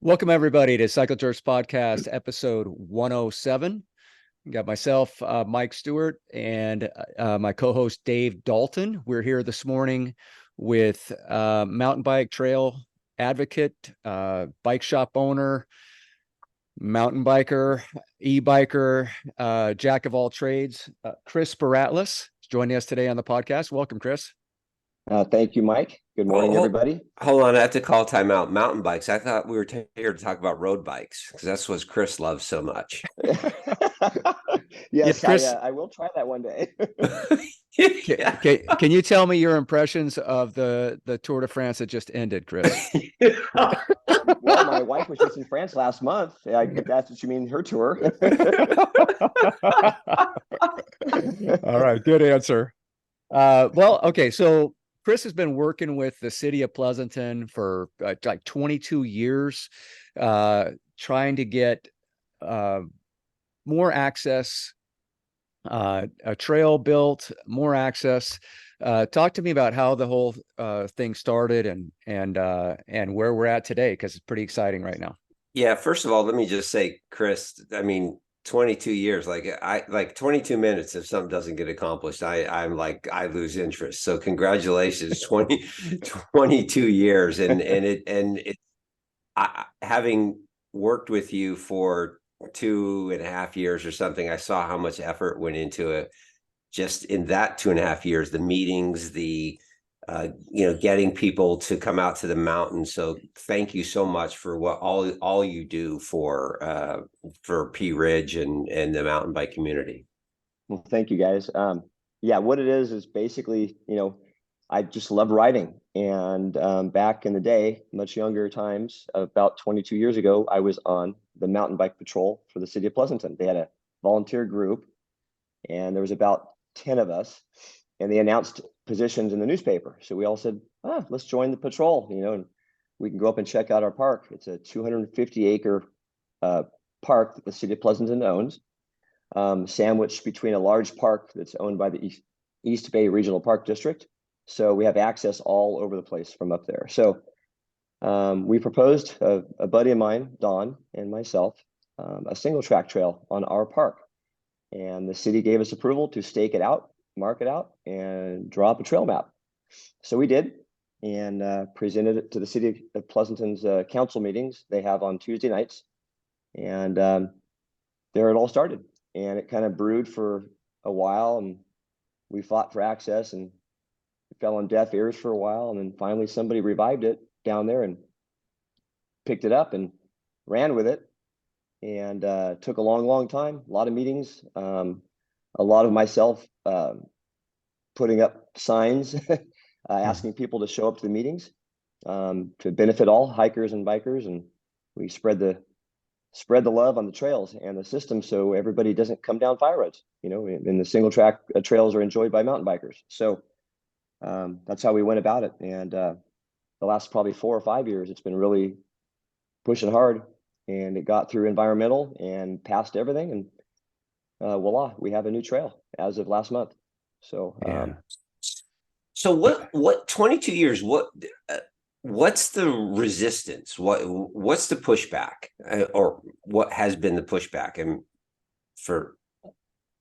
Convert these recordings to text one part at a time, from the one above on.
Welcome, everybody, to Cycle Jerks Podcast, episode 107. We got myself, Mike Stewart, and my co-host, Dave Dalton. We're here this morning with mountain bike trail advocate, bike shop owner, mountain biker, e-biker, jack of all trades, Chris Beratlis, joining us today on the podcast. Welcome, Chris. Thank you, Mike. Good morning, everybody. Hold on, I have to call timeout. Mountain bikes. I thought we were here to talk about road bikes because that's what Chris loves so much. Yes, Chris, I will try that one day. Yeah. Can you tell me your impressions of the Tour de France that just ended, Chris? Well, my wife was just in France last month. That's what you mean, her tour. All right, good answer. Well, okay, so Chris has been working with the city of Pleasanton for like 22 years, trying to get more access, a trail built, more access. Talk to me about how the whole thing started and where we're at today, because it's pretty exciting right now. Yeah, first of all, let me just say, Chris, I mean, 22 years, like 22 minutes, if something doesn't get accomplished, I lose interest. So congratulations, 22 years. Having worked with you for 2.5 years or something, I saw how much effort went into it just in that 2.5 years, the meetings, getting people to come out to the mountain. So thank you so much for what all you do for P Ridge and the mountain bike community. Well, thank you, guys. Yeah, what it is basically, I just love riding. And back in the day, much younger times, about 22 years ago, I was on the mountain bike patrol for the city of Pleasanton. They had a volunteer group, and there was about 10 of us, and they announced positions in the newspaper. So we all said, let's join the patrol, and we can go up and check out our park. It's a 250-acre park that the city of Pleasanton owns, sandwiched between a large park that's owned by the East Bay Regional Park District. So we have access all over the place from up there. So we proposed, a buddy of mine, Don, and myself, a single track trail on our park. And the city gave us approval to stake it out, mark it out, and draw up a trail map. So we did, and presented it to the city of Pleasanton's council meetings they have on Tuesday nights. And there it all started. And it kind of brewed for a while, and we fought for access, and it fell on deaf ears for a while. And then finally somebody revived it down there and picked it up and ran with it. And took a long time, a lot of meetings, a lot of myself putting up signs, asking people to show up to the meetings to benefit all hikers and bikers. And we spread the love on the trails and the system so everybody doesn't come down fire roads, and the single track trails are enjoyed by mountain bikers. So that's how we went about it. And the last probably 4 or 5 years, it's been really pushing hard. And it got through environmental and passed everything, and voila, we have a new trail as of last month. So, So what 22 years? What's the resistance? What's the pushback, or what has been the pushback, and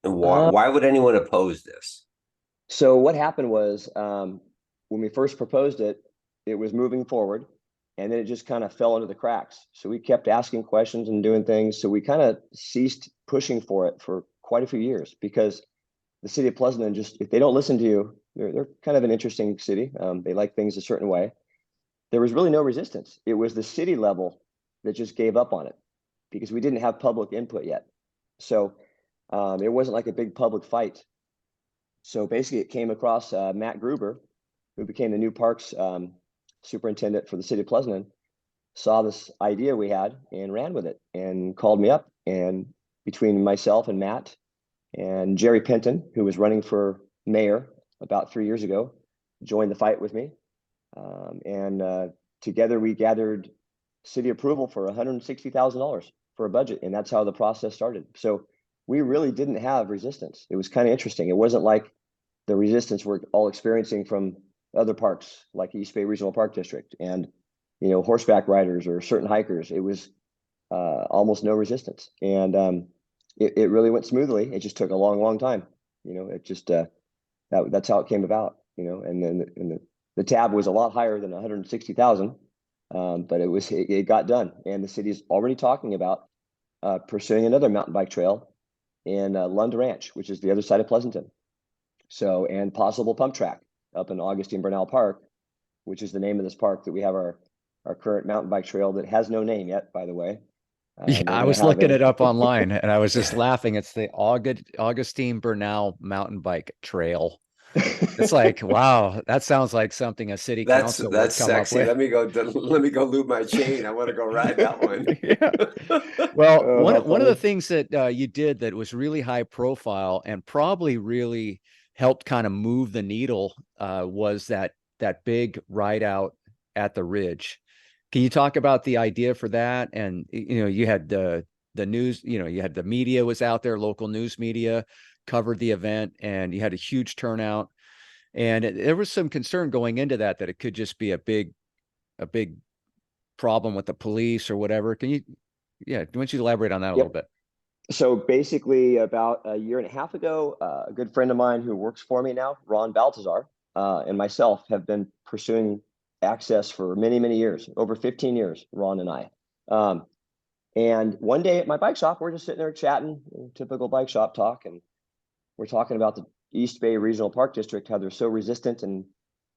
why would anyone oppose this? So what happened was when we first proposed it, it was moving forward. And then it just kind of fell into the cracks. So we kept asking questions and doing things. So we kind of ceased pushing for it for quite a few years, because the city of Pleasanton, if they don't listen to you, they're kind of an interesting city. They like things a certain way. There was really no resistance. It was the city level that just gave up on it because we didn't have public input yet. So it wasn't like a big public fight. So basically it came across Matt Gruber, who became the new parks superintendent for the city of Pleasanton, saw this idea we had and ran with it and called me up. And between myself and Matt and Jerry Penton, who was running for mayor about 3 years ago, joined the fight with me. And together we gathered city approval for $160,000 for a budget. And that's how the process started. So we really didn't have resistance. It was kind of interesting. It wasn't like the resistance we're all experiencing from other parks like East Bay Regional Park District. And horseback riders or certain hikers, it was almost no resistance. And it really went smoothly. It just took a long, long time. It just that's how it came about. And then the tab was a lot higher than 160,000, but it got done. And the city is already talking about pursuing another mountain bike trail in Lund Ranch, which is the other side of Pleasanton. So, and possible pump track up in Augustine Bernal Park, which is the name of this park that we have our current mountain bike trail that has no name yet, by the way. Yeah, I was looking it up online and I was just laughing. It's the Augustine Bernal Mountain Bike Trail. It's like, wow, that sounds like something a city council would That's come up sexy. with. Let me go lube my chain. I want to go ride that one. Yeah. Well, Oh, how one of the funny. things that you did that was really high profile and probably really helped kind of move the needle was that big ride out at the Ridge. Can you talk about the idea for that? And you had the news, you had the media was out there, local news media covered the event, and you had a huge turnout. And there was some concern going into that it could just be a big problem with the police or whatever. Why don't you elaborate on that a little bit? So basically, about a year and a half ago, a good friend of mine who works for me now, Ron Baltazar, and myself have been pursuing access for many, many years, over 15 years, Ron and I. And one day at my bike shop, we're just sitting there chatting, typical bike shop talk, and we're talking about the East Bay Regional Park District, how they're so resistant and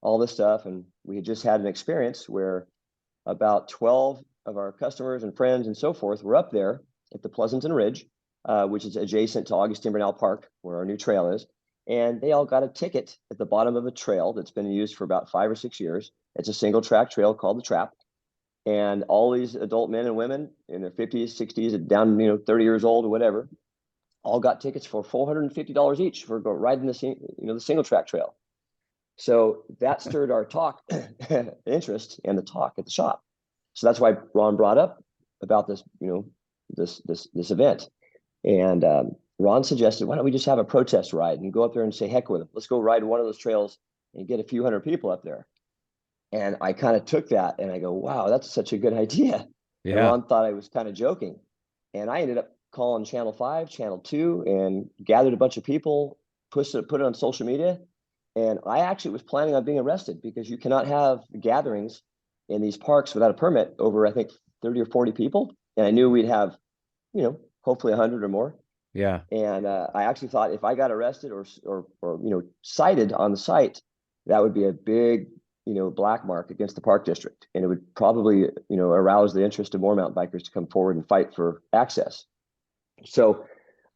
all this stuff. And we had just had an experience where about 12 of our customers and friends and so forth were up there at the Pleasanton Ridge, which is adjacent to Augustine Bernal Park, where our new trail is. And they all got a ticket at the bottom of a trail that's been used for about 5 or 6 years. It's a single track trail called the Trap. And all these adult men and women in their 50s, 60s, down 30 years old or whatever, all got tickets for $450 each for riding the single track trail. So that stirred our talk interest and the talk at the shop. So that's why Ron brought up about this, this event. And Ron suggested, why don't we just have a protest ride and go up there and say, heck with them. Let's go ride one of those trails and get a few hundred people up there. And I kind of took that and I go, wow, that's such a good idea. Yeah. And Ron thought I was kind of joking. And I ended up calling Channel 5, Channel 2, and gathered a bunch of people, put it on social media. And I actually was planning on being arrested because you cannot have gatherings in these parks without a permit over, I think, 30 or 40 people. And I knew we'd have, hopefully 100 or more. Yeah. And I actually thought if I got arrested or cited on the site, that would be a big, black mark against the park district. And it would probably, arouse the interest of more mountain bikers to come forward and fight for access. So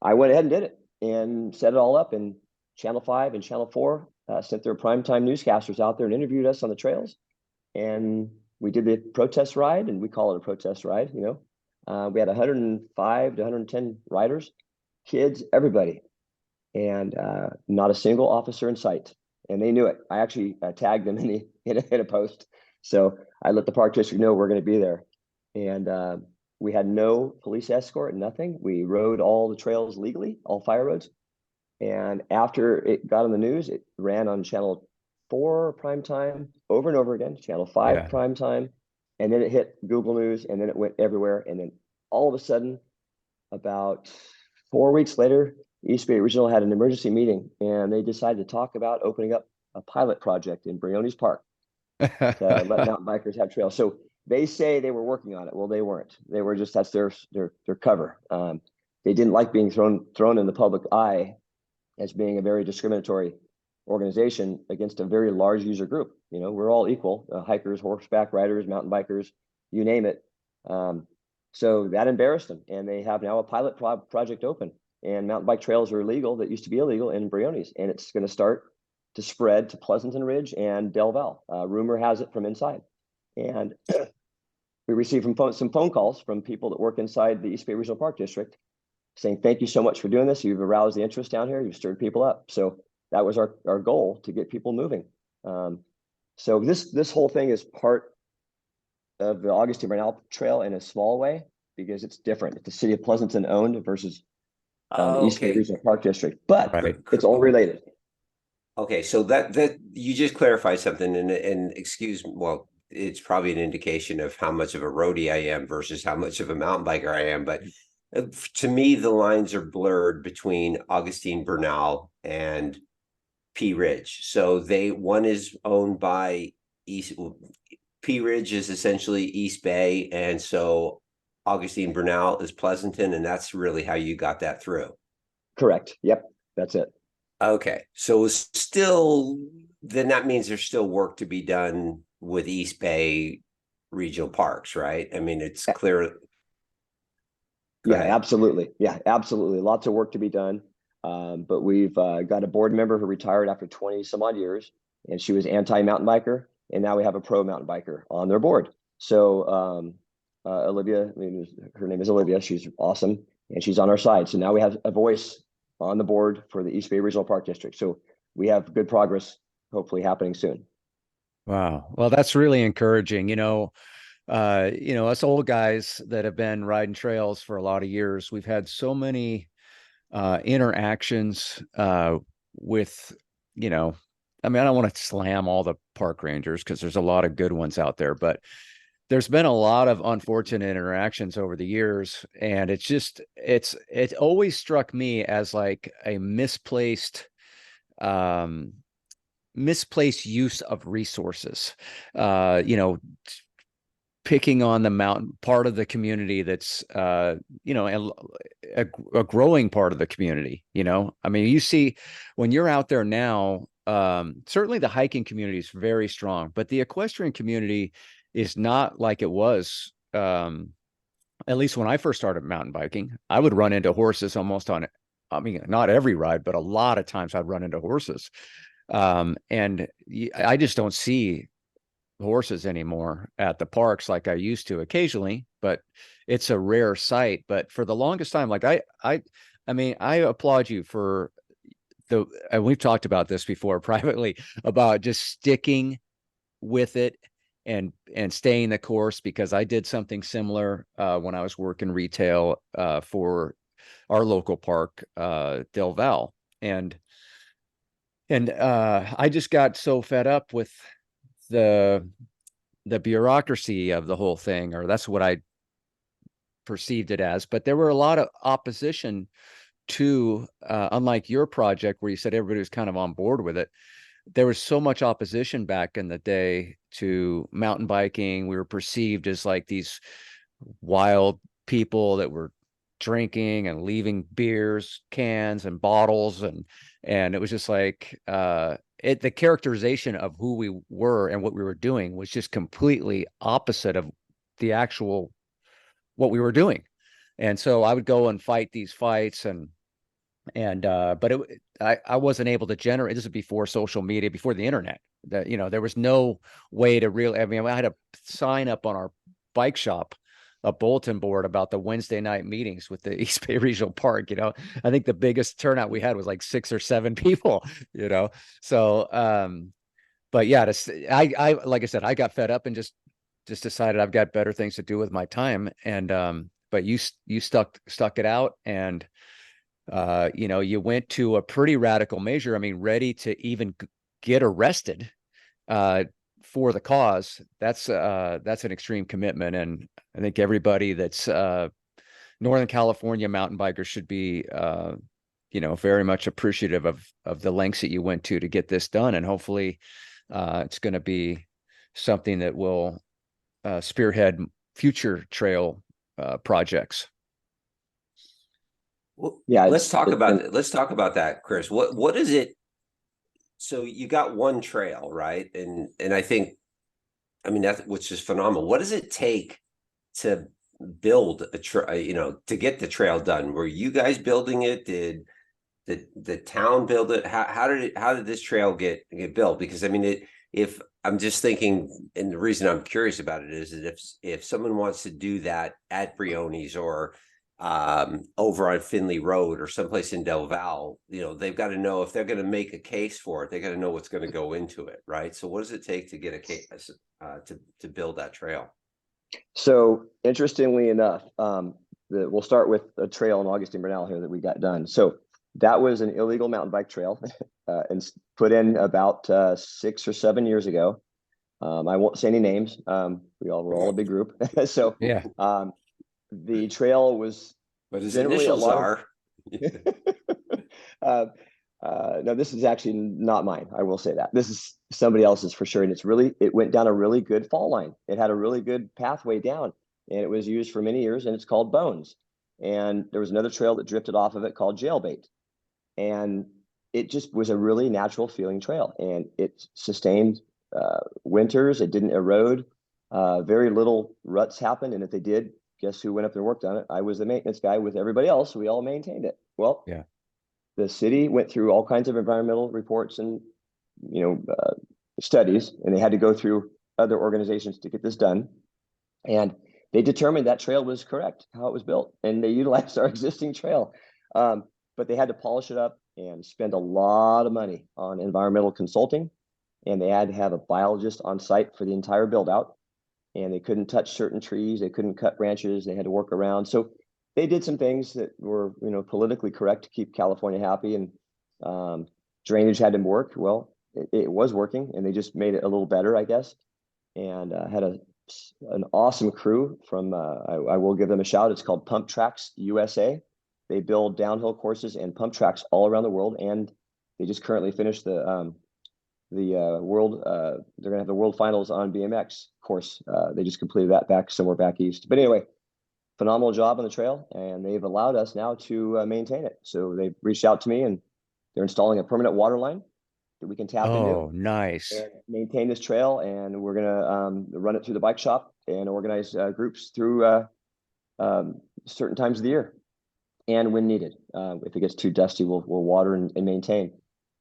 I went ahead and did it and set it all up. And Channel 5 and Channel 4 sent their primetime newscasters out there and interviewed us on the trails. And we did the protest ride, and we call it a protest ride. We had 105 to 110 riders, kids, everybody, and not a single officer in sight. And they knew it. I actually tagged them in a post. So I let the park district know we're going to be there. And we had no police escort, nothing. We rode all the trails legally, all fire roads. And after it got on the news, it ran on Channel 4 primetime over and over again, Channel 5 primetime. And then it hit Google News, and then it went everywhere. And then all of a sudden, about 4 weeks later, East Bay Regional had an emergency meeting, and they decided to talk about opening up a pilot project in Briones Park to let mountain bikers have trails. So they say they were working on it. Well, they weren't. They were just, that's their cover. They didn't like being thrown in the public eye as being a very discriminatory organization against a very large user group. We're all equal, hikers, horseback riders, mountain bikers, you name it. So that embarrassed them, and they have now a pilot project open, and mountain bike trails are illegal that used to be illegal in Briones, and it's going to start to spread to Pleasanton Ridge and Del Val. Rumor has it from inside. And we received some phone calls from people that work inside the East Bay Regional Park District saying, thank you so much for doing this. You've aroused the interest down here. You've stirred people up. So that was our goal, to get people moving. So this whole thing is part of the Augustine Bernal Trail in a small way, because it's different. It's the city of Pleasanton owned versus the East Bay Regional Park District, but it's all related. Okay, so that you just clarified something, and excuse, well, it's probably an indication of how much of a roadie I am versus how much of a mountain biker I am. But to me, the lines are blurred between Augustine Bernal and P Ridge. So one is owned by East. P Ridge is essentially East Bay, and so Augustine Bernal is Pleasanton, and that's really how you got that through. Correct. Yep, that's it. Okay, so still, then that means there's still work to be done with East Bay regional parks, right? I mean, it's clear. Yeah, absolutely. Yeah, absolutely. Lots of work to be done. But we've got a board member who retired after 20 some odd years, and she was anti-mountain biker. And now we have a pro mountain biker on their board. So Olivia, I mean, her name is Olivia. She's awesome. And she's on our side. So now we have a voice on the board for the East Bay Regional Park District. So we have good progress hopefully happening soon. Wow. Well, that's really encouraging. Us old guys that have been riding trails for a lot of years, we've had so many interactions with, I mean, I don't want to slam all the park rangers because there's a lot of good ones out there, but there's been a lot of unfortunate interactions over the years. And it always struck me as like a misplaced use of resources, picking on the mountain part of the community that's a growing part of the community. I mean, you see when you're out there now, certainly the hiking community is very strong, but the equestrian community is not like it was. At least when I first started mountain biking, I would run into horses almost on, I mean, not every ride, but a lot of times I'd run into horses. And I just don't see horses anymore at the parks like I used to occasionally, but it's a rare sight. But for the longest time, like I mean, I applaud you for and we've talked about this before privately about just sticking with it and staying the course, because I did something similar when I was working retail for our local park, Del Val. And I just got so fed up with the bureaucracy of the whole thing, or that's what I perceived it as. But there were a lot of opposition to, unlike your project where you said everybody was kind of on board with it. There was so much opposition back in the day to mountain biking. We were perceived as like these wild people that were drinking and leaving beers cans and bottles, and it was just like the characterization of who we were and what we were doing was just completely opposite of the actual what we were doing. And so I would go and fight these fights, but I wasn't able to generate. This is before social media, before the internet. That there was no way to really. I mean, I had a sign up on our bike shop, a bulletin board about the Wednesday night meetings with the East Bay Regional Park. I think the biggest turnout we had was like 6 or 7 people. So but yeah, I like I said, I got fed up and just decided I've got better things to do with my time. And but you stuck it out, and you went to a pretty radical measure. I mean, ready to even get arrested for the cause. That's an extreme commitment, and I think everybody that's Northern California mountain bikers should be very much appreciative of the lengths that you went to get this done. And hopefully it's going to be something that will spearhead future trail projects. Well, yeah, let's talk about that, Chris. What is it? So you got one trail, right? And I think, I mean, that's which is phenomenal. What does it take to build to get the trail done? Were you guys building it? Did the town build it? How did this trail get built? Because I mean, if I'm just thinking, and the reason I'm curious about it is that if someone wants to do that at Briones or over on Finley Road or someplace in Del Val, they've got to know if they're going to make a case for it, they got to know what's going to go into it, right? So what does it take to get a case to build that trail? So interestingly enough, we'll start with a trail in Augustine Bernal here that we got done. So that was an illegal mountain bike trail and put in about 6 or 7 years ago. I won't say any names. We're all a big group. So Yeah. the trail was But his generally a initials lot are. of no, this is actually not mine. I will say that. This is somebody else's for sure. And it went down a really good fall line. It had a really good pathway down, and it was used for many years, and it's called Bones. And there was another trail that drifted off of it called Jailbait. And it just was a really natural feeling trail, and it sustained winters. It didn't erode. Very little ruts happened. And if they did, guess who went up there and worked on it? I was the maintenance guy with everybody else. We all maintained it. Well, Yeah. the city went through all kinds of environmental reports and studies, and they had to go through other organizations to get this done. And they determined that trail was correct, how it was built, and they utilized our existing trail. But they had to polish it up and spend a lot of money on environmental consulting, and they had to have a biologist on site for the entire build out. And they couldn't touch certain trees, they couldn't cut branches, they had to work around. So they did some things that were, politically correct to keep California happy, and drainage had to work. Well, it was working, and they just made it a little better, I guess. And had an awesome crew from, I will give them a shout. It's called Pump Tracks USA. They build downhill courses and pump tracks all around the world, and they just currently finished the world. They're gonna have the world finals on BMX course. They just completed that somewhere back east. But anyway, phenomenal job on the trail, and they've allowed us now to maintain it. So they've reached out to me, and they're installing a permanent water line that we can tap into Oh, nice. and maintain this trail. And we're gonna run it through the bike shop and organize groups through certain times of the year and when needed. If it gets too dusty, we'll water and maintain.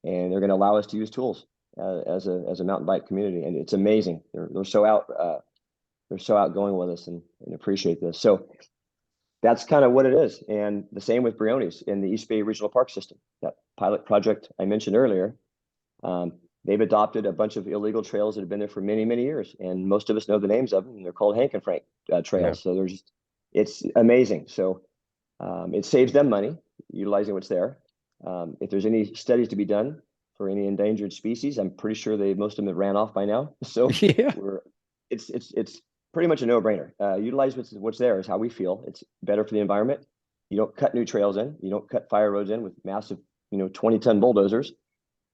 And they're going to allow us to use tools as a mountain bike community, and it's amazing. They're so outgoing with us and appreciate this. So that's kind of what it is. And the same with Brioni's in the East Bay Regional Park System, that pilot project I mentioned earlier. They've adopted a bunch of illegal trails that have been there for many, many years, and most of us know the names of them. And they're called Hank and Frank trails. Yeah. So it's amazing. So it saves them money utilizing what's there. If there's any studies to be done for any endangered species, I'm pretty sure most of them have ran off by now. So Yeah. it's pretty much a no-brainer. Utilize what's there is how we feel. It's better for the environment. You don't cut new trails in. You don't cut fire roads in with massive, 20-ton bulldozers.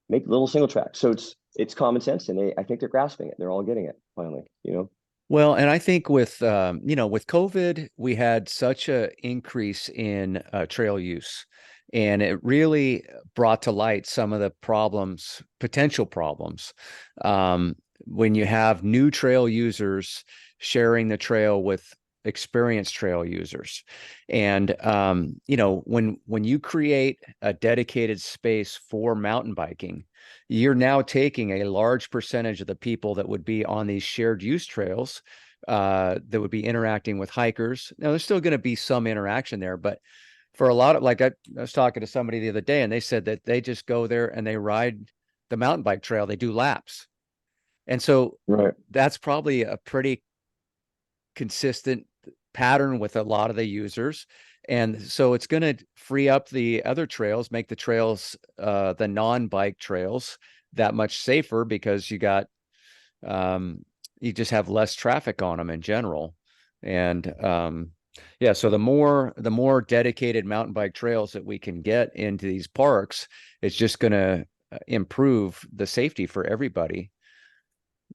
Make little single tracks. So it's common sense, and I think they're grasping it. They're all getting it finally. Well, and I think with with COVID, we had such a increase in trail use, and it really brought to light some of the potential problems, when you have new trail users sharing the trail with experienced trail users. And when you create a dedicated space for mountain biking, you're now taking a large percentage of the people that would be on these shared use trails, that would be interacting with hikers. Now, there's still going to be some interaction there, but for a lot of, like, I was talking to somebody the other day, and they said that they just go there and they ride the mountain bike trail. They do laps. And so Right. that's probably a pretty consistent pattern with a lot of the users. And so it's going to free up the other trails, make the trails, the non-bike trails, that much safer, because you just have less traffic on them in general. And so the more dedicated mountain bike trails that we can get into these parks, it's just going to improve the safety for everybody.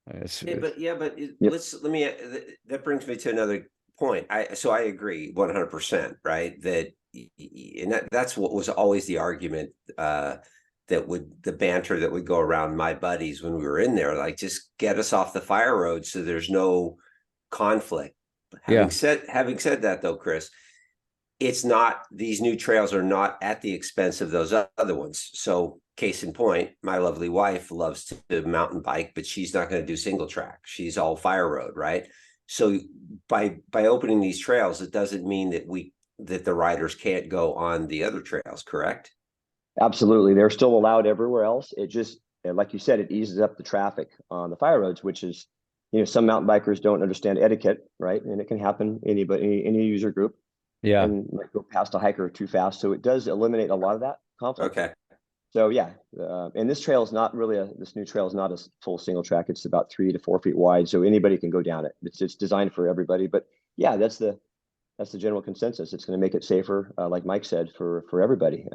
That brings me to another point. I agree 100%, right? That's what was always the argument, the banter that would go around my buddies when we were in there, like, just get us off the fire road so there's no conflict. Having said that, though, Chris, it's not, these new trails are not at the expense of those other ones. So case in point, my lovely wife loves to mountain bike, but she's not going to do single track. She's all fire road, right? So by opening these trails, it doesn't mean that the riders can't go on the other trails, correct? Absolutely. They're still allowed everywhere else. It just, like you said, it eases up the traffic on the fire roads, which is, some mountain bikers don't understand etiquette, right? And it can happen any user group. Yeah. And go past a hiker too fast. So it does eliminate a lot of that conflict. Okay. So yeah, and this trail is not really this new trail is not a full single track. It's about 3 to 4 feet wide, so anybody can go down it. It's designed for everybody. But yeah, that's the general consensus. It's going to make it safer, like Mike said, for everybody.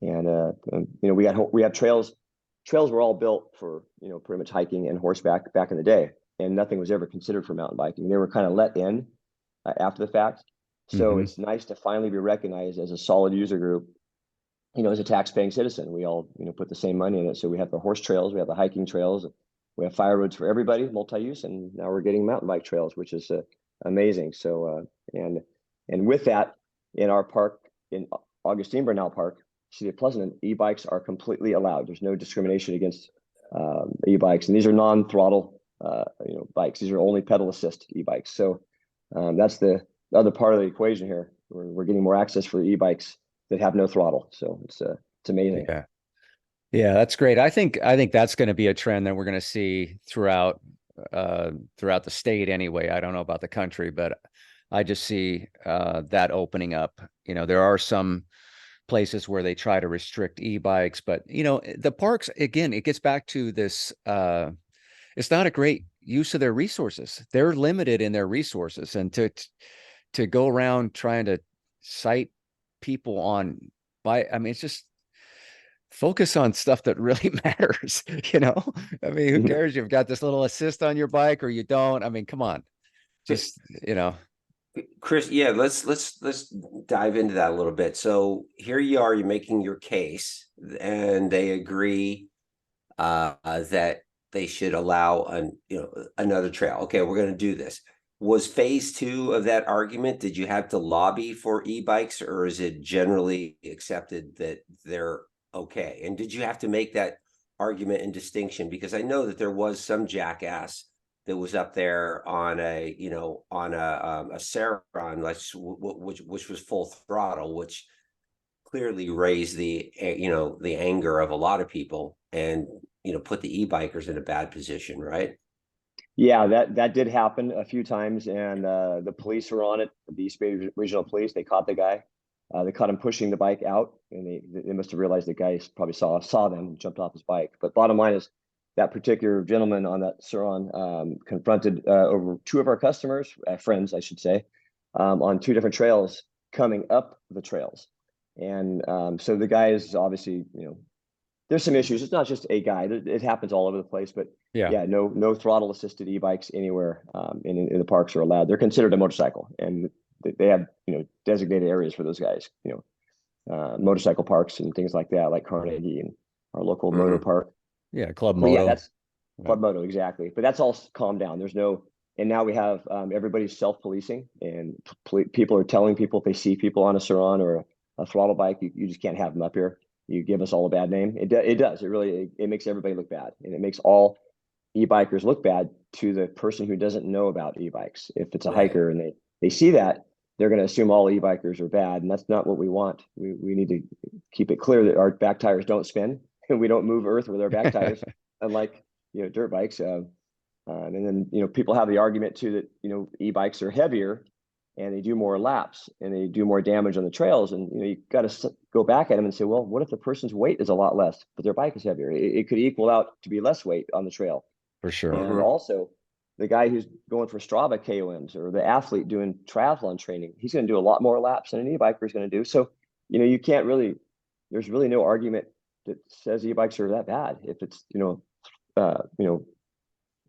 We have trails. Trails were all built for pretty much hiking and horseback back in the day, and nothing was ever considered for mountain biking. They were kind of let in after the fact. So it's nice to finally be recognized as a solid user group. As a tax-paying citizen, we all put the same money in it. So we have the horse trails, we have the hiking trails, we have fire roads for everybody, multi-use, and now we're getting mountain bike trails, which is amazing. So and with that, in our park in Augustine Bernal Park, City of Pleasanton, e-bikes are completely allowed. There's no discrimination against e-bikes, and these are non-throttle bikes. These are only pedal assist e-bikes. So that's the other part of the equation here. We're getting more access for e-bikes that have no throttle. So it's amazing. Yeah, that's great. I think that's going to be a trend that we're going to see throughout the state anyway. I don't know about the country, but I just see that opening up. There are some places where they try to restrict e-bikes, but the parks, again, it gets back to this, it's not a great use of their resources. They're limited in their resources, and to go around trying to cite people on it's just focus on stuff that really matters. I mean, who cares? You've got this little assist on your bike or you don't. I mean, come on, just Chris, yeah, let's dive into that a little bit. So here you are, you're making your case, and they agree that they should allow another trail. Okay, we're going to do this. Was phase 2 of that argument, did you have to lobby for e-bikes, or is it generally accepted that they're okay? And did you have to make that argument and distinction? Because I know that there was some jackass that was up there on a Saron, which was full throttle, which clearly raised the anger of a lot of people, and put the e-bikers in a bad position, right? Yeah, that did happen a few times, and the police were on it. The East Bay Regional Police, they caught the guy. They caught him pushing the bike out, and they must have realized the guy probably saw them and jumped off his bike. But bottom line is, that particular gentleman on that Saron confronted over 2 of our customers, friends, I should say, on 2 different trails coming up the trails. And so the guy is obviously, there's some issues. It's not just a guy. It happens all over the place. But yeah, no throttle assisted e-bikes anywhere in the parks are allowed. They're considered a motorcycle, and they have designated areas for those guys. Motorcycle parks and things like that, like Carnegie and our local motor park. Yeah, Club Moto. Yeah, that's Club Moto, exactly. But that's all calmed down. There's no, and now we have everybody's self-policing, and people are telling people if they see people on a Saron or a throttle bike, you just can't have them up here. You give us all a bad name. It does. It really it makes everybody look bad, and it makes all e-bikers look bad to the person who doesn't know about e-bikes. If it's a hiker and they see that, they're going to assume all e-bikers are bad, and that's not what we want. We need to keep it clear that our back tires don't spin, and we don't move earth with our back tires, unlike dirt bikes. And then people have the argument too that e-bikes are heavier and they do more laps and they do more damage on the trails, and you got to go back at them and say, well, what if the person's weight is a lot less but their bike is heavier? It could equal out to be less weight on the trail. For sure. And also, the guy who's going for Strava KOMs, or the athlete doing triathlon training, he's going to do a lot more laps than an e-biker is going to do. So you can't really, there's really no argument that says e-bikes are that bad if it's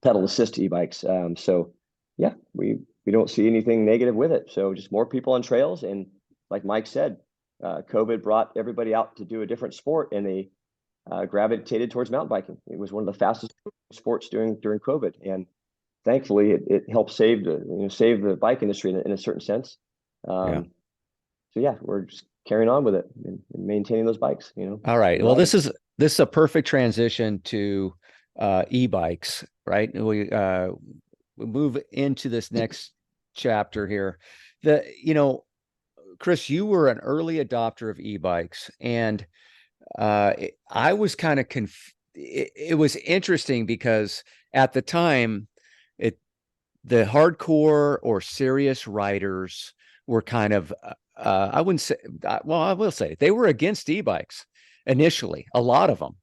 pedal assist e-bikes. So yeah, we don't see anything negative with it. So just more people on trails, and like Mike said, COVID brought everybody out to do a different sport, and they gravitated towards mountain biking. It was one of the fastest sports during COVID, and thankfully it helped save the bike industry in a certain sense. So yeah, we're just carrying on with it and maintaining those bikes. All right. Well, this is a perfect transition to e-bikes, right? We move into this next chapter here. Chris, you were an early adopter of e-bikes, and I was kind of it was interesting because at the time, the hardcore or serious riders were kind of I wouldn't say, well, I will say they were against e-bikes. initially, a lot of them.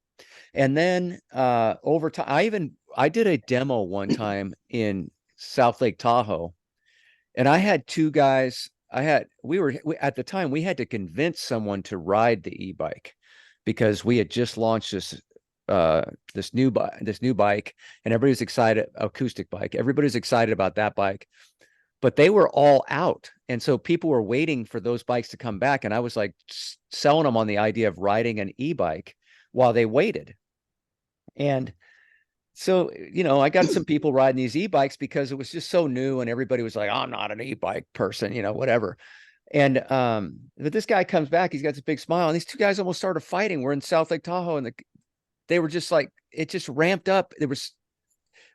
And then over time, I did a demo one time in South Lake Tahoe, and I had two guys. At the time, we had to convince someone to ride the e-bike because we had just launched this new bike, and everybody's excited, acoustic bike. Everybody's excited about that bike, but they were all out. And so people were waiting for those bikes to come back. And I was like selling them on the idea of riding an e-bike while they waited. And so, I got some people riding these e-bikes because it was just so new and everybody was like, I'm not an e-bike person, whatever. And but this guy comes back, he's got this big smile, and these two guys almost started fighting. We're in South Lake Tahoe, and they were just like, it just ramped up. It was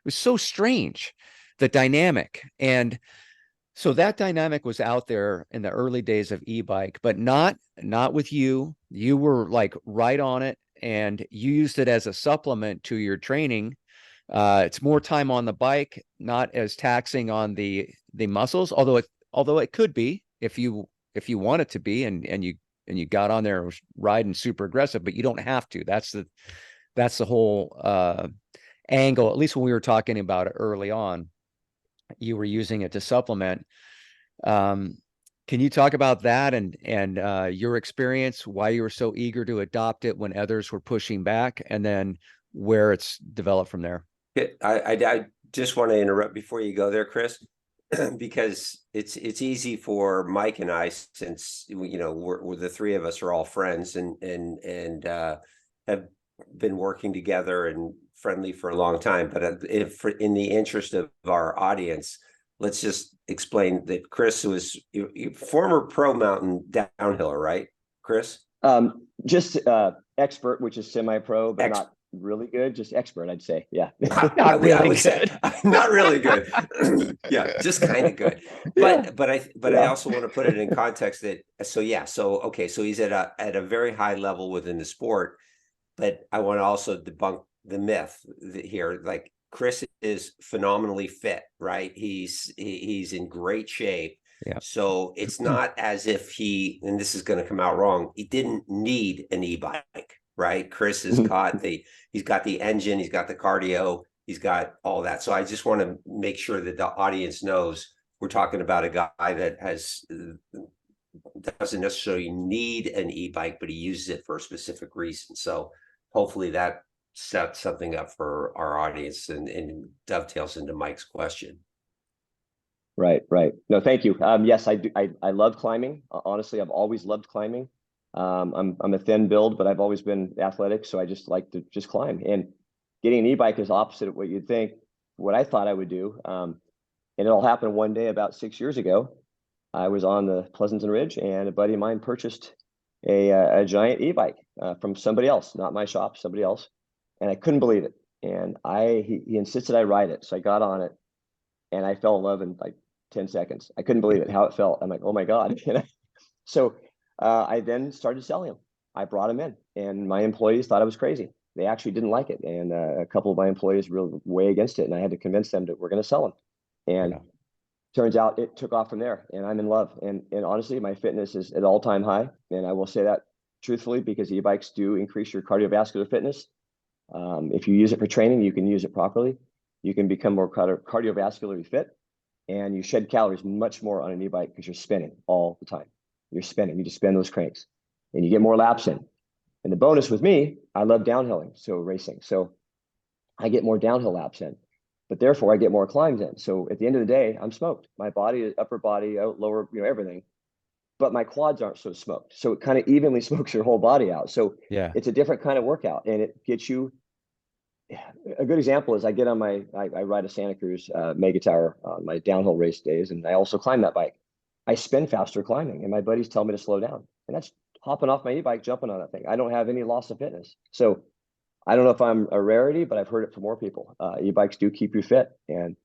so strange, the dynamic. And so that dynamic was out there in the early days of e-bike, but not with you. You were like right on it, and you used it as a supplement to your training. It's more time on the bike, not as taxing on the muscles, although it could be if you want it to be, and you got on there and was riding super aggressive, but you don't have to. That's the whole angle. At least when we were talking about it early on, you were using it to supplement. Can you talk about that and your experience, why you were so eager to adopt it when others were pushing back, and then where it's developed from there? I just want to interrupt before you go there, Chris, because it's easy for Mike and I, since we're the three of us are all friends and have been working together and friendly for a long time. But if in the interest of our audience, let's just explain that Chris was former pro mountain downhiller, right, Chris? Just expert, which is semi-pro, but not really good. Just expert, I'd say. Yeah. Not really good. Not really good. Yeah, just kind of good. But I also want to put it in context that so he's at a very high level within the sport. But I want to also debunk the myth here. Like, Chris is phenomenally fit, right? He's in great shape. Yeah. So it's not as if and this is going to come out wrong, he didn't need an e-bike, right? Chris has got he's got the engine, he's got the cardio, he's got all that. So I just want to make sure that the audience knows we're talking about a guy that doesn't necessarily need an e-bike, but he uses it for a specific reason. So hopefully that sets something up for our audience and dovetails into Mike's question. Right. No, thank you. Yes, I do. I love climbing. Honestly, I've always loved climbing. I'm a thin build, but I've always been athletic, so I just like to just climb. And getting an e-bike is opposite of what you'd think. What I thought I would do, and it all happened one day about 6 years ago. I was on the Pleasanton Ridge, and a buddy of mine purchased a giant e-bike from somebody else, not my shop, somebody else, and I couldn't believe it. And he insisted I ride it, so I got on it, and I fell in love in like 10 seconds. I couldn't believe it, how it felt. I'm like, oh my God. So I then started selling them. I brought them in, and my employees thought I was crazy. They actually didn't like it. And a couple of my employees were way against it, and I had to convince them that we're going to sell them. And turns out it took off from there, and I'm in love. And honestly, my fitness is at all-time high. And I will say that truthfully, because e-bikes do increase your cardiovascular fitness. If you use it for training, you can use it properly. You can become more cardiovascularly fit, and you shed calories much more on an e-bike because you're spinning all the time. You're spinning. You just spin those cranks, and you get more laps in. And the bonus with me, I love downhilling, so racing. So I get more downhill laps in, but therefore I get more climbs in. So at the end of the day, I'm smoked. My body is upper body, out, lower, everything. But my quads aren't so smoked. So it kind of evenly smokes your whole body out. So it's a different kind of workout, and it gets you. A good example is I get on I ride a Santa Cruz Mega Tower on my downhill race days, and I also climb that bike. I spin faster climbing, and my buddies tell me to slow down. And that's hopping off my e-bike, jumping on that thing. I don't have any loss of fitness. So I don't know if I'm a rarity, but I've heard it from more people. E-bikes do keep you fit, and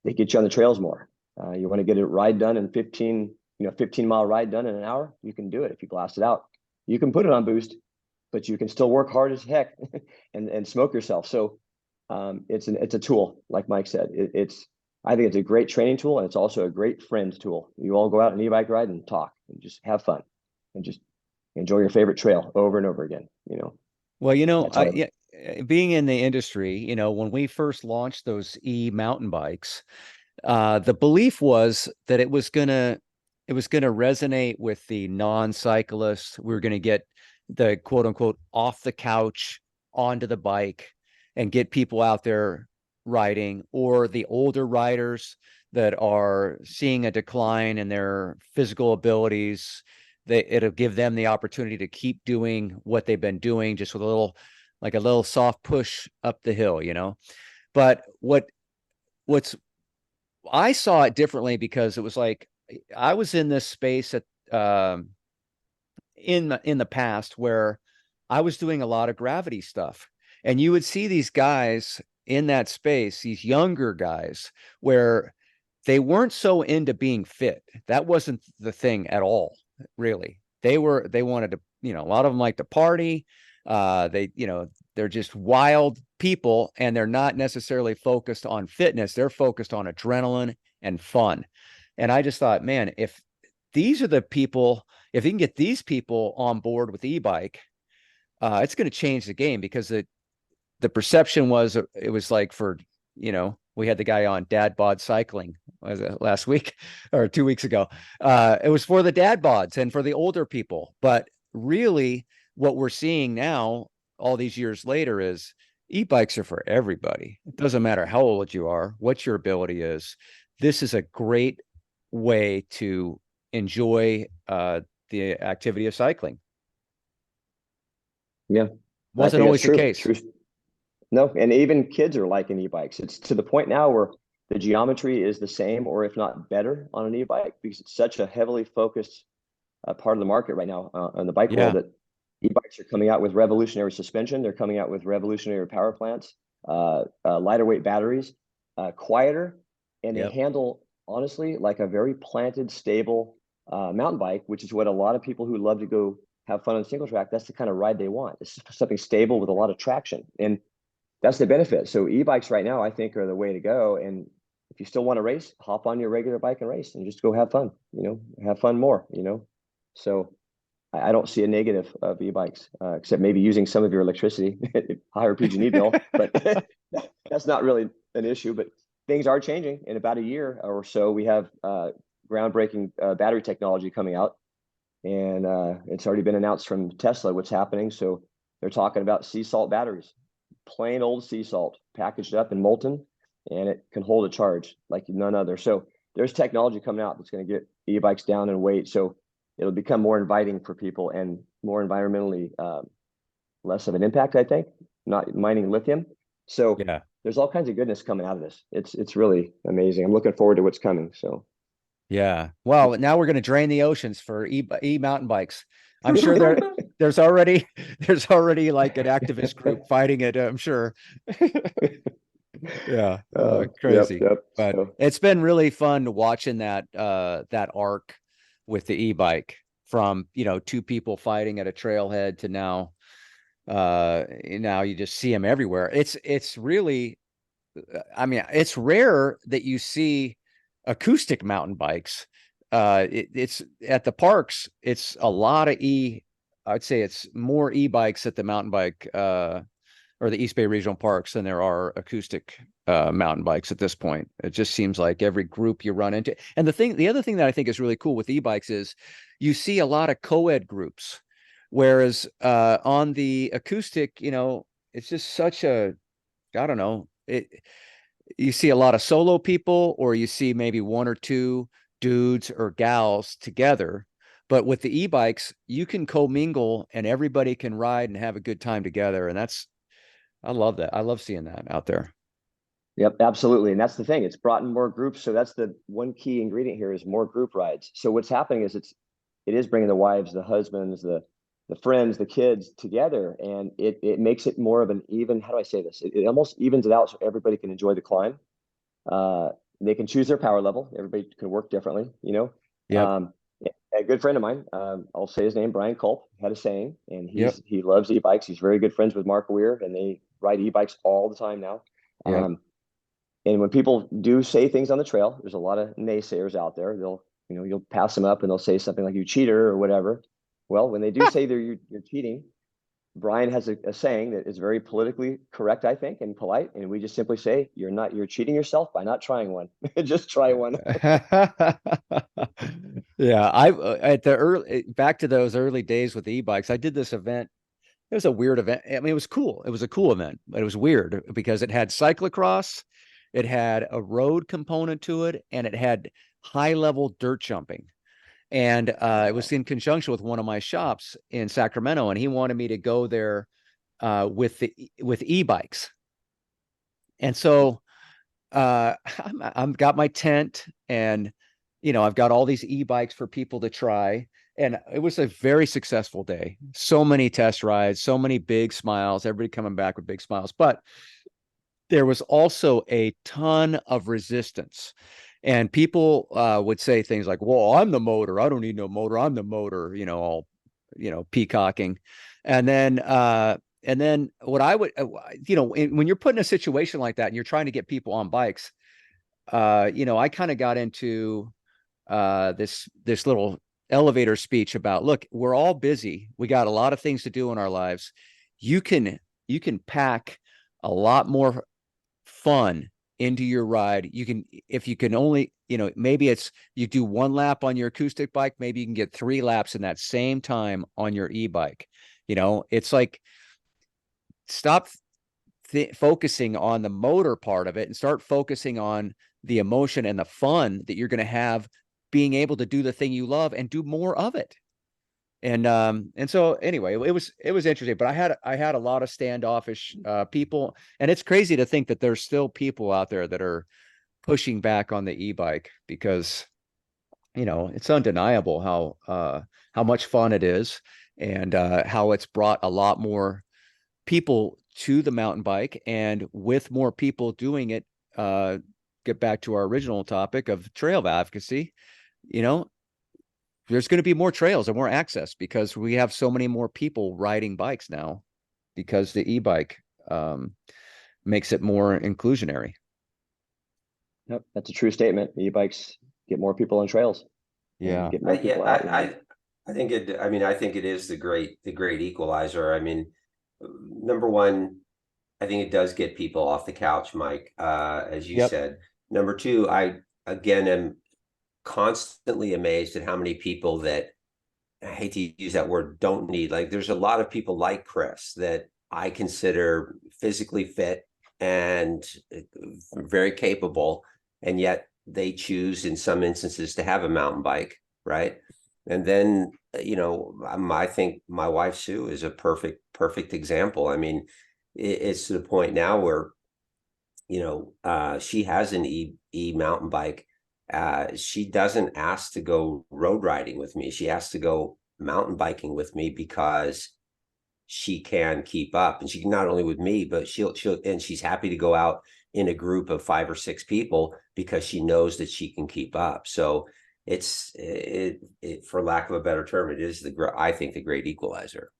they get you on the trails more. You want to get a ride done in 15-mile ride done in an hour, you can do it if you blast it out. You can put it on boost, but you can still work hard as heck and smoke yourself. So it's a tool, like Mike said. I think it's a great training tool, and it's also a great friend tool. You all go out on an e-bike ride and talk and just have fun and just enjoy your favorite trail over and over again. Well, That's how yeah, being in the industry, when we first launched those mountain bikes, the belief was that it was gonna resonate with the non-cyclists. We were gonna get the quote unquote off the couch onto the bike and get people out there riding, or the older riders that are seeing a decline in their physical abilities. It'll give them the opportunity to keep doing what they've been doing, just with a little soft push up the hill. But what's I saw it differently, because it was like I was in this space at in the past where I was doing a lot of gravity stuff, and you would see these guys in that space, these younger guys, where they weren't so into being fit. That wasn't the thing at all, really. They wanted to, a lot of them like to party. They're just wild people, and they're not necessarily focused on fitness. They're focused on adrenaline and fun. And I just thought, man, if these are the people, if you can get these people on board with e-bike, it's going to change the game, because the perception was, it was like we had the guy on dad bod cycling, was it last week or 2 weeks ago? It was for the dad bods and for the older people. But really, what we're seeing now, all these years later, is e-bikes are for everybody. It doesn't matter how old you are, what your ability is. This is a great way to enjoy the activity of cycling. Yeah, I Wasn't think that's always the true. case. True. No, and even kids are liking e-bikes. It's to the point now where the geometry is the same, or if not better, on an e-bike, because it's such a heavily focused part of the market right now on the bike world, Yeah. that e-bikes are coming out with revolutionary suspension. They're coming out with revolutionary power plants, lighter weight batteries, quieter, and they Yep. handle, honestly, like a very planted, stable mountain bike, which is what a lot of people who love to go have fun on single track, that's the kind of ride they want. It's something stable with a lot of traction. And that's the benefit. So e-bikes right now, I think, are the way to go. And if you still want to race, hop on your regular bike and race, and just go have fun, have fun more. So I don't see a negative of e-bikes, except maybe using some of your electricity, higher PG&E bill, but that's not really an issue. But things are changing. In about a year or so, we have groundbreaking battery technology coming out, and it's already been announced from Tesla what's happening. So they're talking about sea salt batteries, plain old sea salt, packaged up and molten, and it can hold a charge like none other. So there's technology coming out that's going to get e-bikes down in weight. So it'll become more inviting for people and more environmentally less of an impact, I think, not mining lithium. So Yeah. there's all kinds of goodness coming out of this. It's really amazing. I'm looking forward to what's coming. So Yeah. Well, now we're going to drain the oceans for e mountain bikes. I'm sure there's already like an activist group fighting it, I'm sure. Yeah. Yep, Crazy. yep. But So it's been really fun watching that arc with the e-bike, from, two people fighting at a trailhead to now you just see them everywhere. It's really, I mean, it's rare that you see acoustic mountain bikes. It's at the parks. It's a lot of I'd say it's more e-bikes at the mountain bike or the East Bay Regional Parks than there are acoustic mountain bikes at this point. It just seems like every group you run into. And the other thing that I think is really cool with e-bikes is you see a lot of co-ed groups, whereas on the acoustic, it's just such a, I don't know, you see a lot of solo people, or you see maybe one or two dudes or gals together. But with the e-bikes, you can commingle and everybody can ride and have a good time together. And I love that. I love seeing that out there. yep, absolutely. And that's the thing. It's brought in more groups. So that's the one key ingredient here, is more group rides. So what's happening is it is bringing the wives, the husbands, the friends, the kids together, and it makes it more of an even, how do I say this? It almost evens it out so everybody can enjoy the climb. They can choose their power level. Everybody can work differently. Yep. A good friend of mine, I'll say his name, Brian Culp, had a saying, and Yep. he loves e-bikes. He's very good friends with Mark Weir, and they ride e-bikes all the time now. Yep. And when people do say things on the trail, there's a lot of naysayers out there. You'll pass them up and they'll say something like, "You cheater," or whatever. Well, when they do say you're cheating, Brian has a saying that is very politically correct, I think, and polite. And we just simply say, you're cheating yourself by not trying one. Just try one. Yeah, I at the early back to those early days with e-bikes, I did this event. It was a weird event. I mean, it was cool. It was a cool event, but it was weird because it had cyclocross, it had a road component to it, and it had high level dirt jumping. And it was in conjunction with one of my shops in Sacramento, and he wanted me to go there with e-bikes. And so I'm got my tent, and I've got all these e-bikes for people to try. And it was a very successful day. So many test rides, so many big smiles, everybody coming back with big smiles. But there was also a ton of resistance. And people would say things like, well, I'm the motor. I don't need no motor. I'm the motor, all, peacocking. And then what I would, when you're put in a situation like that and you're trying to get people on bikes, I kind of got into this little elevator speech about, look, we're all busy. We got a lot of things to do in our lives. You can pack a lot more fun into your ride. If you can only, maybe it's you do one lap on your acoustic bike, maybe you can get 3 laps in that same time on your e-bike. It's like, stop focusing on the motor part of it and start focusing on the emotion and the fun that you're going to have being able to do the thing you love and do more of it. And so anyway, it was interesting, but I had a lot of standoffish people, and it's crazy to think that there's still people out there that are pushing back on the e-bike because it's undeniable how much fun it is, and how it's brought a lot more people to the mountain bike. And with more people doing it, get back to our original topic of trail advocacy, there's going to be more trails and more access because we have so many more people riding bikes now because the e-bike makes it more inclusionary. Yep, that's a true statement. E-bikes get more people on trails. Yeah. Get more people out. I think it is the great equalizer. I mean, number one, I think it does get people off the couch, Mike, as you said. Number two, I again am constantly amazed at how many people that, I hate to use that word, don't need. Like, there's a lot of people like Chris that I consider physically fit and very capable, and yet they choose in some instances to have a mountain bike, right? And then I think my wife Sue is a perfect example. I mean, it's to the point now where she has an e mountain bike. She doesn't ask to go road riding with me. She asks to go mountain biking with me because she can keep up, and she can not only with me, but and she's happy to go out in a group of 5 or 6 people because she knows that she can keep up. So it's for lack of a better term, it is I think the great equalizer.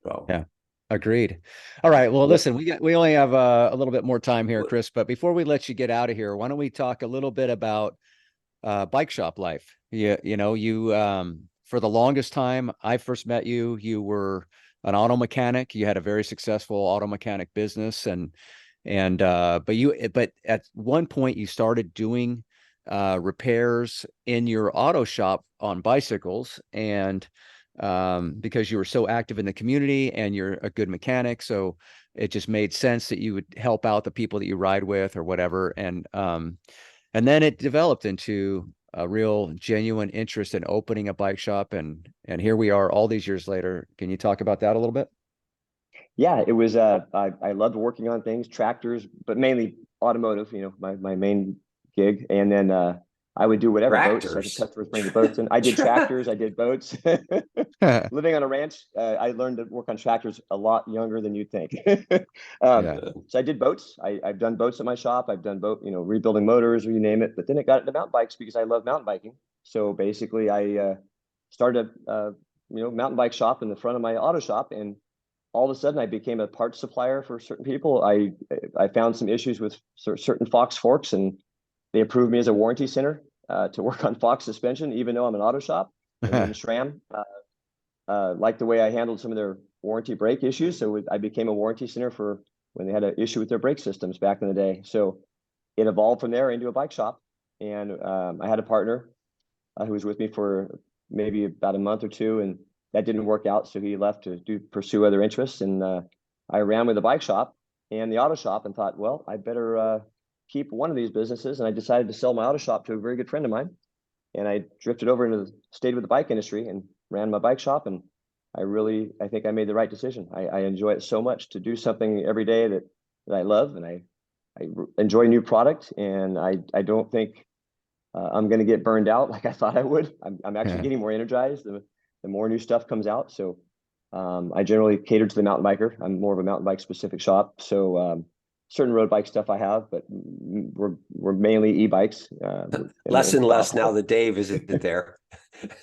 So yeah. Agreed. All right. Well, listen, we only have a little bit more time here, Chris, but before we let you get out of here, why don't we talk a little bit about bike shop life? You for the longest time I first met you, you were an auto mechanic. You had a very successful auto mechanic business, but at one point you started doing repairs in your auto shop on bicycles, and because you were so active in the community and you're a good mechanic. So it just made sense that you would help out the people that you ride with or whatever. And then it developed into a real genuine interest in opening a bike shop. And here we are all these years later. Can you talk about that a little bit? Yeah, it was, I loved working on things, tractors, but mainly automotive, my main gig. And then, I would do whatever. Tractors. Boats. Customers bring the boats in. I did tractors. I did boats. Living on a ranch, I learned to work on tractors a lot younger than you'd think. So I did boats. I've done boats at my shop. I've done rebuilding motors, or you name it. But then it got into mountain bikes because I love mountain biking. So basically, I started a mountain bike shop in the front of my auto shop, and all of a sudden I became a parts supplier for certain people. I found some issues with certain Fox forks, and they approved me as a warranty center to work on Fox suspension, even though I'm an auto shop. And then SRAM liked the way I handled some of their warranty brake issues. So I became a warranty center for when they had an issue with their brake systems back in the day. So it evolved from there into a bike shop. And I had a partner who was with me for maybe about a month or two, and that didn't work out. So he left to pursue other interests. And I ran with the bike shop and the auto shop and thought, well, I better keep one of these businesses. And I decided to sell my auto shop to a very good friend of mine. And I drifted over into the stayed with the bike industry and ran my bike shop. And I think I made the right decision. I enjoy it so much to do something every day that I love, and I enjoy new product. And I don't think I'm going to get burned out like I thought I would. I'm actually getting more energized the more new stuff comes out. So I generally cater to the mountain biker. I'm more of a mountain bike specific shop. So certain road bike stuff I have, but we're mainly e-bikes. Less and less now that Dave isn't there.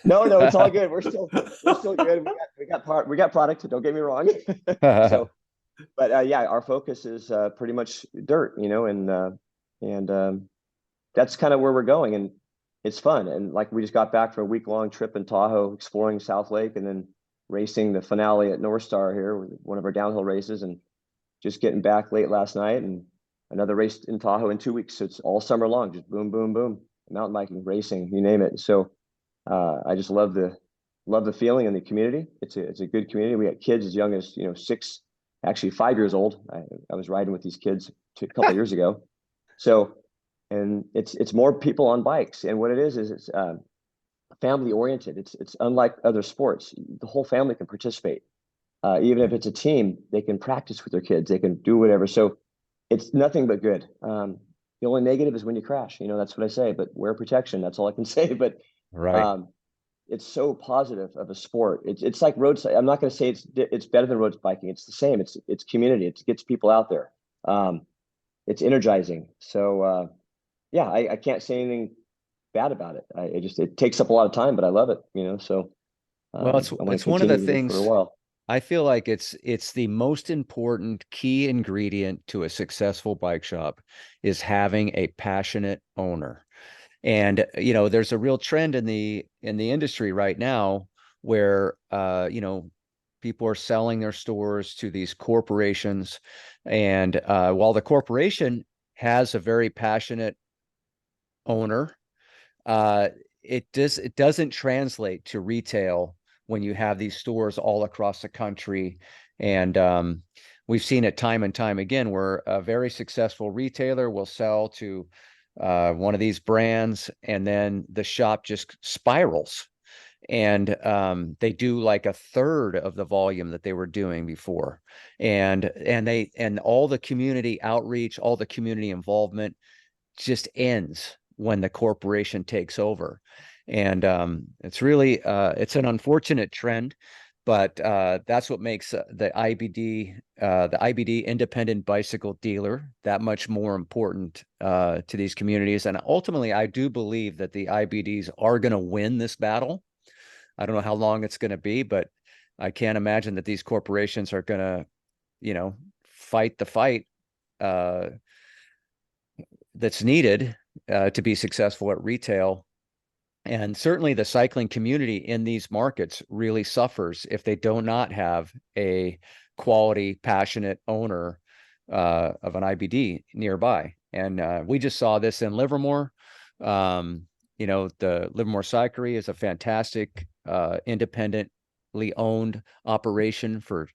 No, it's all good. We're still good. We got product. Don't get me wrong. So, but yeah, our focus is pretty much dirt, and that's kind of where we're going, and it's fun. And like we just got back from a week-long trip in Tahoe, exploring South Lake, and then racing the finale at North Star here, one of our downhill races, and just getting back late last night, and another race in Tahoe in 2 weeks. So it's all summer long, just boom, boom, boom, mountain biking, racing, you name it. So I just love the feeling in the community. It's a good community. We got kids as young as 6, actually 5 years old. I was riding with these kids a couple of years ago. So, and it's more people on bikes. And what it is it's family oriented. It's unlike other sports. The whole family can participate. Even if it's a team, they can practice with their kids. They can do whatever. So it's nothing but good. The only negative is when you crash. That's what I say. But wear protection. That's all I can say. But Right. It's so positive of a sport. It's like road. I'm not going to say it's better than road biking. It's the same. It's community. It gets people out there. It's energizing. So yeah, I can't say anything bad about it. It takes up a lot of time, but I love it. So Well, I want to it's one of the continue for a things while. I feel like it's the most important key ingredient to a successful bike shop is having a passionate owner. And there's a real trend in the industry right now where people are selling their stores to these corporations, and while the corporation has a very passionate owner, uh, it doesn't translate to retail when you have these stores all across the country. And we've seen it time and time again where a very successful retailer will sell to one of these brands, and then the shop just spirals, and they do like a third of the volume that they were doing before, and all the community outreach, all the community involvement just ends when the corporation takes over. And it's really it's an unfortunate trend, but that's what makes the IBD independent bicycle dealer that much more important to these communities. And ultimately, I do believe that the IBDs are going to win this battle. I don't know how long it's going to be, but I can't imagine that these corporations are going to, fight the fight that's needed to be successful at retail. And certainly the cycling community in these markets really suffers if they do not have a quality, passionate owner of an IBD nearby. And we just saw this in Livermore. The Livermore Cyclery is a fantastic independently owned operation for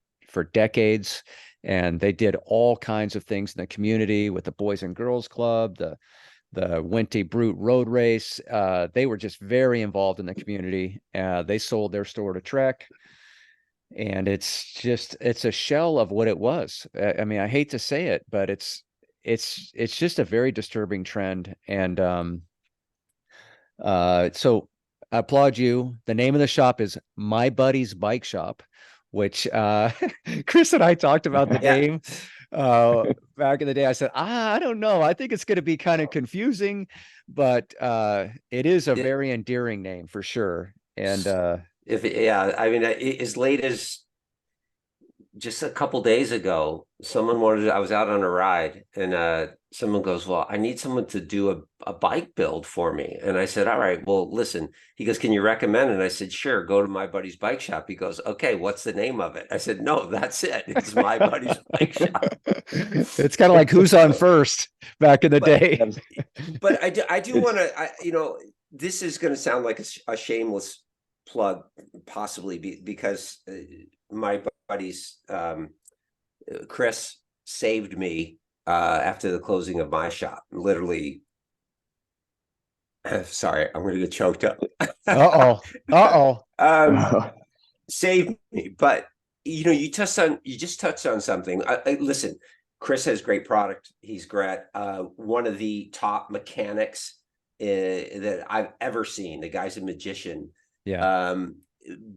decades. And they did all kinds of things in the community with the Boys and Girls Club, the Winty Brute Road Race. They were just very involved in the community. They sold their store to Trek, and it's a shell of what it was. I mean, I hate to say it, but it's just a very disturbing trend. And so I applaud you. The name of the shop is My Buddy's Bike Shop, which Chris and I talked about the name back in the day. I said, I don't know. I think it's going to be kind of confusing, but it is a very endearing name for sure. And I mean, as late as just a couple days ago, I was out on a ride, and someone goes, well, I need someone to do a bike build for me. And I said, all right, well, listen. He goes, can you recommend? And I said, sure, go to my buddy's bike shop. He goes, okay, what's the name of it? I said, no, that's it. It's my buddy's bike shop. It's kind of like who's on first back in the But day. but I do want to, this is going to sound like a shameless plug, possibly because my buddies, Chris saved me after the closing of my shop. Literally, sorry, I'm going to get choked up. Saved me. But you just touched on something. Listen, Chris has great product. He's great. One of the top mechanics that I've ever seen. The guy's a magician. Yeah.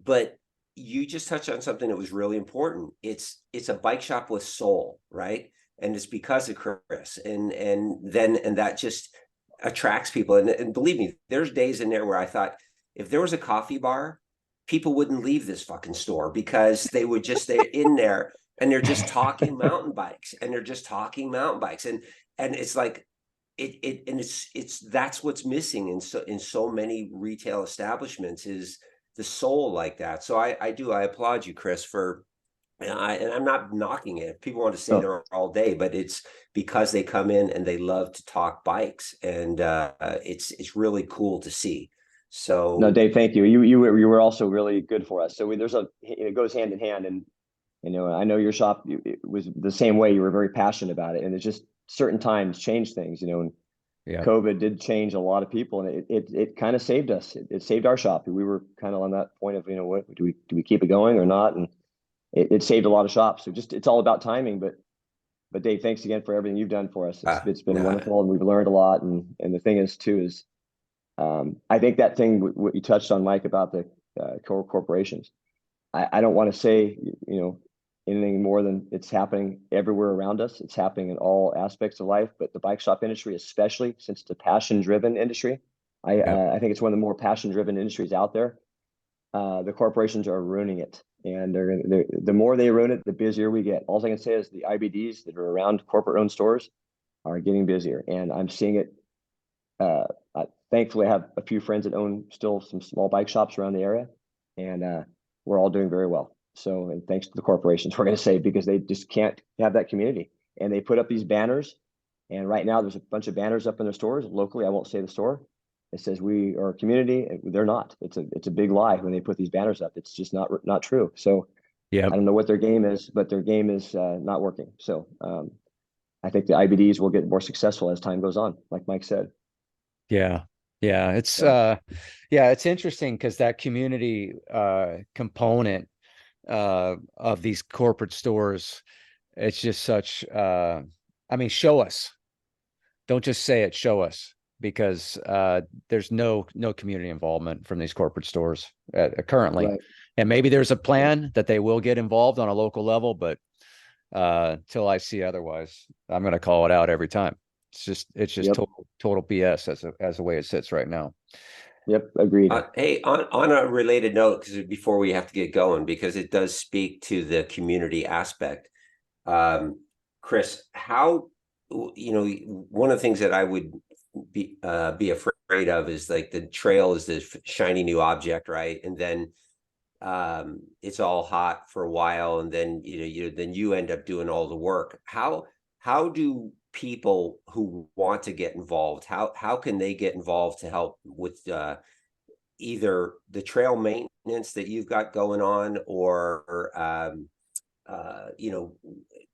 But you just touched on something that was really important. It's a bike shop with soul, right? And it's because of Chris, and that just attracts people. And believe me, there's days in there where I thought, if there was a coffee bar, people wouldn't leave this fucking store, because they're in there and they're just talking mountain bikes, and it's like it's that's what's missing in so many retail establishments, is the soul like that. So I applaud you, Chris, for. And I'm not knocking it. People want to stay there all day, but it's because they come in and they love to talk bikes, and it's really cool to see. So no, Dave, thank you. You were also really good for us. So it goes hand in hand, and I know your shop, it was the same way. You were very passionate about it, and it's just certain times change things, and Yeah. COVID did change a lot of people, and it kind of saved us. It saved our shop. We were kind of on that point of, what do we keep it going or not? And it saved a lot of shops. So it's all about timing. But Dave, thanks again for everything you've done for us. It's been wonderful, and we've learned a lot. And the thing is too is, I think that thing what you touched on, Mike, about the corporations. I don't want to say anything more than it's happening everywhere around us. It's happening in all aspects of life, but the bike shop industry, especially since it's a passion-driven industry, I think it's one of the more passion-driven industries out there. The corporations are ruining it, and the more they ruin it, the busier we get. All I can say is the IBDs that are around corporate-owned stores are getting busier, and I'm seeing it. Thankfully, I have a few friends that own still some small bike shops around the area, and we're all doing very well. So, and thanks to the corporations, we're going to say, because they just can't have that community, and they put up these banners. And right now, there's a bunch of banners up in their stores locally. I won't say the store. It says we are a community. They're not. It's a big lie when they put these banners up. It's just not true. So, Yeah. I don't know what their game is, but their game is not working. So, I think the IBDs will get more successful as time goes on, like Mike said. Yeah. It's it's interesting, because that community component of these corporate stores, it's just such show us. Don't just say it, show us, because there's no community involvement from these corporate stores currently. Right. And maybe there's a plan that they will get involved on a local level, but till I see otherwise, I'm going to call it out every time. It's just total BS as the way it sits right now. Yep, agreed. Hey, on a related note, because before we have to get going, because it does speak to the community aspect, Chris, how one of the things that I would be afraid of is, like, the trail is this shiny new object, right? And then it's all hot for a while, and then you end up doing all the work. How do people who want to get involved, how can they get involved to help with either the trail maintenance that you've got going on, or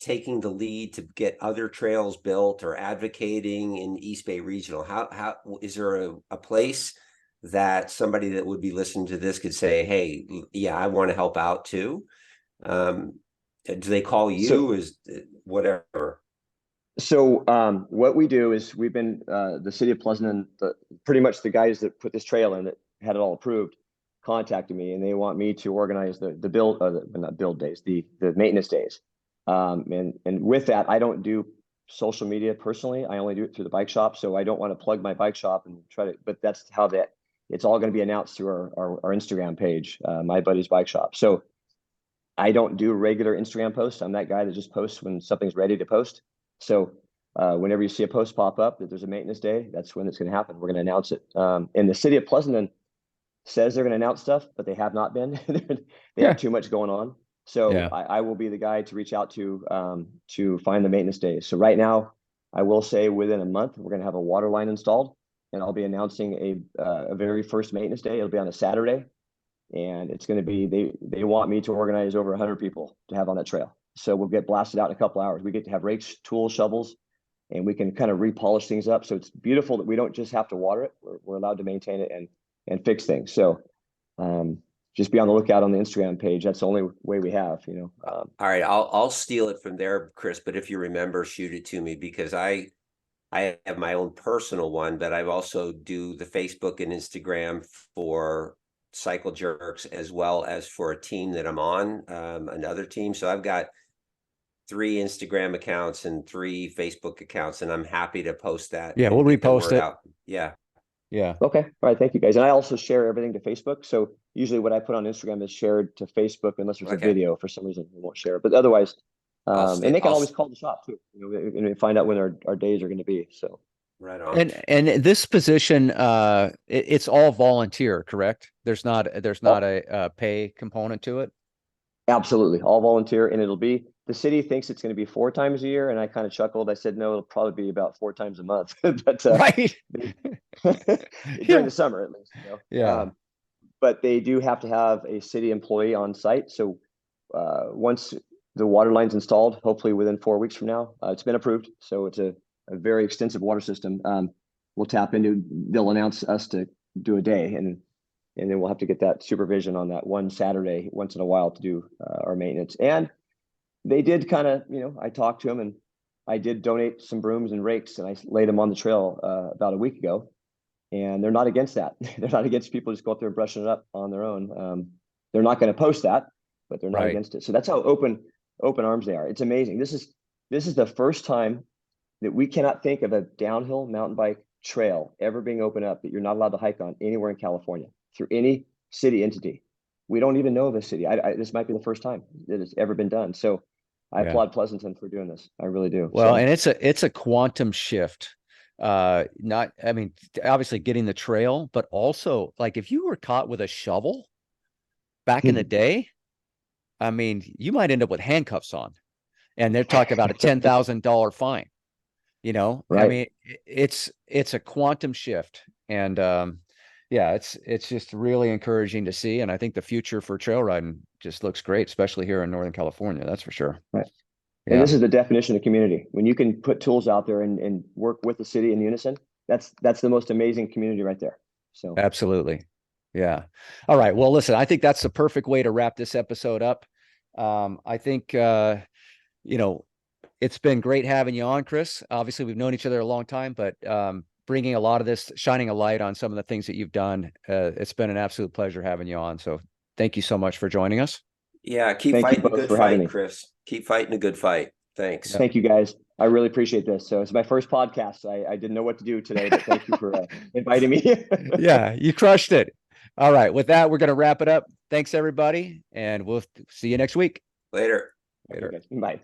taking the lead to get other trails built, or advocating in East Bay Regional? How is there a place that somebody that would be listening to this could say, hey, yeah, I want to help out too? Do they call you? Whatever? So what we do is, we've been the city of Pleasanton, pretty much the guys that put this trail in, that had it all approved, contacted me, and they want me to organize the build, not build days, the maintenance days. And with that, I don't do social media personally. I only do it through the bike shop. So I don't want to plug my bike shop and but that's how it's all going to be announced through our Instagram page, My Buddy's Bike Shop. So I don't do regular Instagram posts. I'm that guy that just posts when something's ready to post. So whenever you see a post pop up that there's a maintenance day, that's when it's going to happen. We're going to announce it. And the city of Pleasanton says they're going to announce stuff, but they have not been. They have too much going on. So Yeah. I will be the guy to reach out to find the maintenance days. So right now, I will say within a month, we're going to have a water line installed, and I'll be announcing a very first maintenance day. It'll be on a Saturday, and it's going to be, they want me to organize over 100 people to have on that trail. So we'll get blasted out in a couple hours. We get to have rakes, tools, shovels, and we can kind of repolish things up. So it's beautiful that we don't just have to water it. We're allowed to maintain it and fix things. So just be on the lookout on the Instagram page. That's the only way we have, All right, I'll steal it from there, Chris. But if you remember, shoot it to me, because I have my own personal one, but I've also do the Facebook and Instagram for Cycle Jerks, as well as for a team that I'm on, another team. So I've got 3 Instagram accounts and 3 Facebook accounts, and I'm happy to post that. Yeah, we'll get the repost word it. out. Yeah. Yeah. Okay. All right. Thank you, guys. And I also share everything to Facebook. So usually what I put on Instagram is shared to Facebook, unless there's a video. For some reason, we won't share it. But otherwise, and they can always call the shop too, and find out when our days are going to be. So right on. And this position, it's all volunteer, correct? There's not a pay component to it. Absolutely, all volunteer, and it'll be, the city thinks it's going to be 4 times a year, and I kind of chuckled. I said, no, it'll probably be about 4 times a month, but Right. during the summer at least. Yeah. But they do have to have a city employee on site. So once the water line's installed, hopefully within 4 weeks from now, it's been approved. So it's a very extensive water system. We'll tap into. They'll announce us to do a day, and then we'll have to get that supervision on that one Saturday once in a while to do our maintenance. And they did kind of, I talked to them, and I did donate some brooms and rakes, and I laid them on the trail about a week ago. And they're not against that. They're not against people just go up there and brushing it up on their own. They're not going to post that, but they're not against it. So that's how open arms they are. It's amazing. This is the first time that we cannot think of a downhill mountain bike trail ever being opened up that you're not allowed to hike on anywhere in California through any city entity. We don't even know of a city. This might be the first time that it's ever been done. So I applaud Pleasanton for doing this. I really do. Well, and it's a quantum shift. Obviously getting the trail, but also, like, if you were caught with a shovel back in the day, I mean, you might end up with handcuffs on, and they're talking about a $10,000 fine. Right. I mean, it's a quantum shift, and it's just really encouraging to see. And I think the future for trail riding just looks great, especially here in Northern California. That's for sure. Right. Yeah. And this is the definition of community. When you can put tools out there and work with the city in unison, that's the most amazing community right there. So absolutely. Yeah. All right. Well, listen, I think that's the perfect way to wrap this episode up. I think, it's been great having you on, Chris. Obviously, we've known each other a long time, but bringing a lot of this, shining a light on some of the things that you've done, it's been an absolute pleasure having you on. So thank you so much for joining us. Yeah, keep fighting a good fight, Chris. Keep fighting a good fight. Thanks. Thank you, guys. I really appreciate this. So it's my first podcast. I didn't know what to do today, but thank you for inviting me. Yeah, you crushed it. All right. With that, we're going to wrap it up. Thanks, everybody. And we'll see you next week. Later. Okay, bye.